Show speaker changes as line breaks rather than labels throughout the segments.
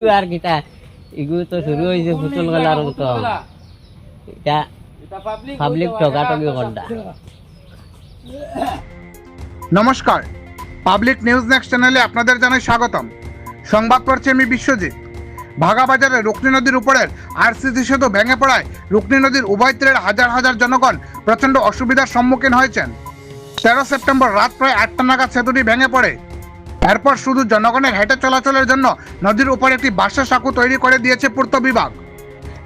আর কিটা এগুলো তো শুরু হয়েছে পুতুল গেলার মতো। এটা পাবলিক ঠকাঠকি ঘন্টা।
নমস্কার, পাবলিক নিউজ নেক্সট চ্যানেলে আপনাদের জানাই স্বাগতম। সংবাদ পড়ছি আমি বিশ্বজিৎ। ভাগাবাজারে রুকনি নদীর উপরের আরসিসি সেতু ভেঙে পড়ায় রুকনি নদীর উভয় তীরের হাজার হাজার জনগণ প্রচণ্ড অসুবিধার সম্মুখীন হয়েছেন। 13 সেপ্টেম্বর রাত প্রায় 8টা নাগাদ সেতুটি ভেঙে পড়ে। এরপর শুধু জনগণের হেঁটে চলাচলের জন্য নদীর উপর একটি বাঁশের সাঁকো তৈরি করে দিয়েছে পূর্ত বিভাগ।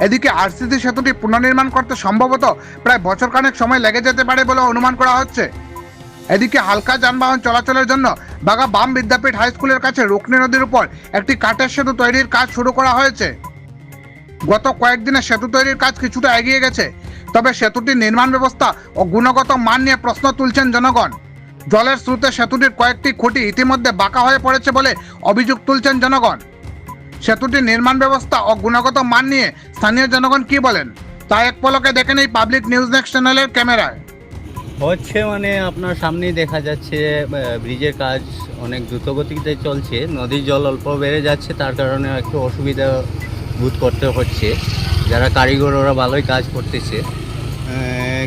এদিকে আরসিসি সেতুটি পুনর্নির্মাণ করতে সম্ভবত প্রায় বছরখানেক সময় লেগে যেতে পারে বলে অনুমান করা হচ্ছে। এদিকে হালকা যানবাহন চলাচলের জন্য বাগা বাম বিদ্যাপীঠ হাই স্কুলের কাছে রুকনি নদীর উপর একটি কাঠের সেতু তৈরির কাজ শুরু করা হয়েছে। গত কয়েকদিনে সেতু তৈরির কাজ কিছুটা এগিয়ে গেছে, তবে সেতুটির নির্মাণ ব্যবস্থা ও গুণগত মান নিয়ে প্রশ্ন তুলছেন জনগণ। জলের স্রোতে সেতুটির কয়েকটি খুঁটি ইতিমধ্যে বাঁকা হয়ে পড়েছে বলে অভিযোগ তুলছেন জনগণ। সেতুটির নির্মাণ ব্যবস্থা ও গুণগত মান নিয়ে স্থানীয় জনগণ কি বলেন তা এক পলকে দেখে নেই পাবলিক নিউজ নেক্সট চ্যানেলের ক্যামেরায়।
হচ্ছে আপনার সামনেই দেখা যাচ্ছে ব্রিজের কাজ অনেক দ্রুতগতিতে চলছে। নদীর জল অল্প বেড়ে যাচ্ছে, তার কারণে একটু অসুবিধা বোধ করতে হচ্ছে। যারা কারিগর ওরা ভালোই কাজ করতেছে,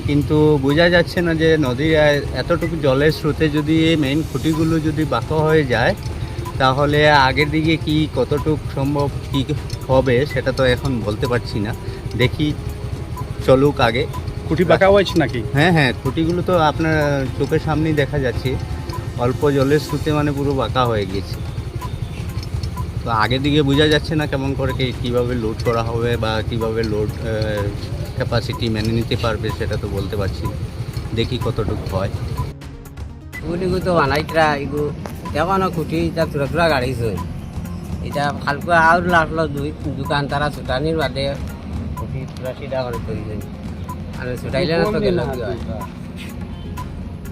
কিন্তু বোঝা যাচ্ছে না যে নদীর এতটুকু জলের স্রোতে যদি মেইন খুঁটিগুলো যদি বাঁকা হয়ে যায় তাহলে আগের দিকে কি কতটুকু সম্ভব কি হবে সেটা তো এখন বলতে পারছি না। দেখি চলুক আগে।
খুঁটি বাঁকা হয়েছে নাকি?
হ্যাঁ, খুঁটিগুলো তো আপনার চোখের সামনেই দেখা যাচ্ছে, অল্প জলের স্রোতে পুরো বাঁকা হয়ে গিয়েছে। তো আগের দিকে বোঝা যাচ্ছে না কেমন করে কীভাবে লোড করা হবে বা কীভাবে লোড ক্যাপাসিটি মেনে নিতে পারবে সেটা তো বলতে পারছি না। দেখি কতটুকু হয়।
এগুলো তো বানাইতরা এগুলো এখনো খুঁটি এটা চূড়া চূড়া গাড়িছে। এটা হালকা আর লাগলো দোকান তারা ছুটানির বাদে খুঁটি চূড়া সিধা করে তৈরি আর ছুটাইলে না তো গেল কি হয়।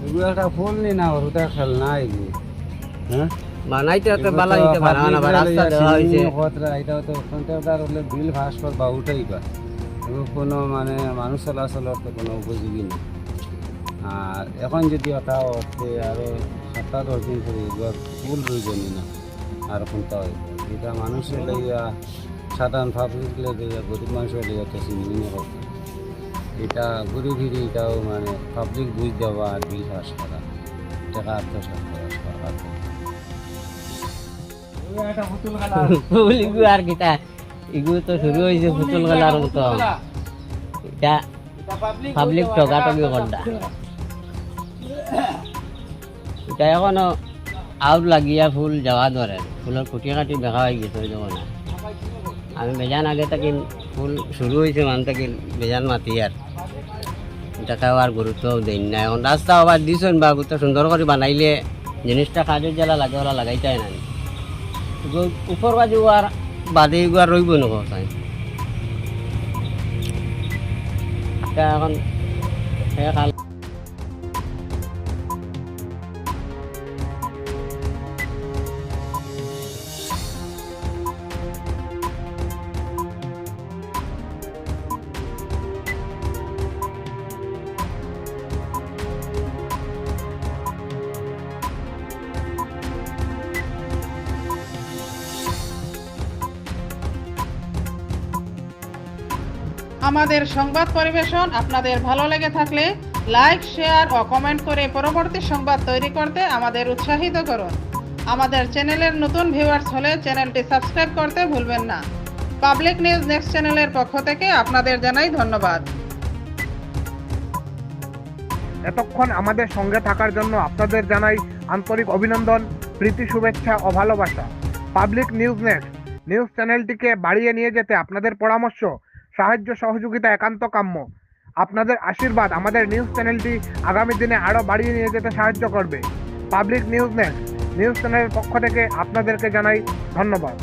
এগুলো একটা ফুল নি না, ওটা খেলনা এগুলো। হ্যাঁ,
বানাইতে একটা বালা দিতে পারে না, রাস্তা দেওয়া হয়েছে।
এটা তো কন্ট্রাক্টর হলে বিল ভাস কর বা উঠাই বা কোনো মানুষ চলাচলের তো কোনো উপযোগী নেই। আর এখন যদি ওটা হচ্ছে আরও 7-10 দিন করে ফুল প্রয়োজনই না আর কোনটা হয়। এটা মানুষের লইয়া সাধারণ পাবলিক লইয়া গরিব মানুষের লইয়া তো চিনি করতে। এটা ঘুরে ফিরে এটাও পাবলিক বুঝ দেওয়া আর বিল পাস করা, টাকা আত্মসাৎ করা সরকার।
এগুলো আর কিটা এগুলো তো শুরু হয়েছে পুতুল গেলার মতো। এটা পাবলিক ঠকাঠকি ঘন্টা। এটা এখনো আউট লাগিয়া ফুল যাওয়া ধরে, ফুলের খুঁটি কাটি দেখা হয়ে গেছে। যখন আমি বেজান আগে থাকি ফুল শুরু হয়েছে থাকি বেজান মাতি আর এটাকেও আর গুরুত্ব দেন না। এখন রাস্তা আবার দিছেন বা তো সুন্দর করে বানাইলে জিনিসটা কাজের জ্বালা লাগে ওরা লাগাইতাই না। উপর বাজু আর বাদে আর রইব না কোথায়। এখন
আমাদের সংবাদ পরিবেশন আপনাদের ভালো লেগে থাকলে লাইক, শেয়ার ও কমেন্ট করে পরবর্তী সংবাদ তৈরি করতে আমাদের উৎসাহিত করুন। আমাদের চ্যানেলের নতুন ভিউয়ার্স হলে চ্যানেলটি সাবস্ক্রাইব করতে ভুলবেন না। পাবলিক নিউজ নেক্সট চ্যানেলের পক্ষ থেকে আপনাদের জানাই ধন্যবাদ।
এতক্ষণ আমাদের সঙ্গে থাকার জন্য আপনাদের জানাই আন্তরিক অভিনন্দন, প্রীতি, শুভেচ্ছা ও ভালোবাসা। পাবলিক নিউজ নেক্সট নিউজ চ্যানেলটিকে বাড়িয়ে নিয়ে যেতে আপনাদের পরামর্শ, সাহায্য, সহযোগিতা একান্ত কাম্য। আপনাদের আশীর্বাদ আমাদের নিউজ চ্যানেলটি আগামী দিনে আরও বাড়িয়ে নিয়ে যেতে সাহায্য করবে। পাবলিক নিউজ নেক্সট নিউজ চ্যানেলের পক্ষ থেকে আপনাদেরকে জানাই ধন্যবাদ।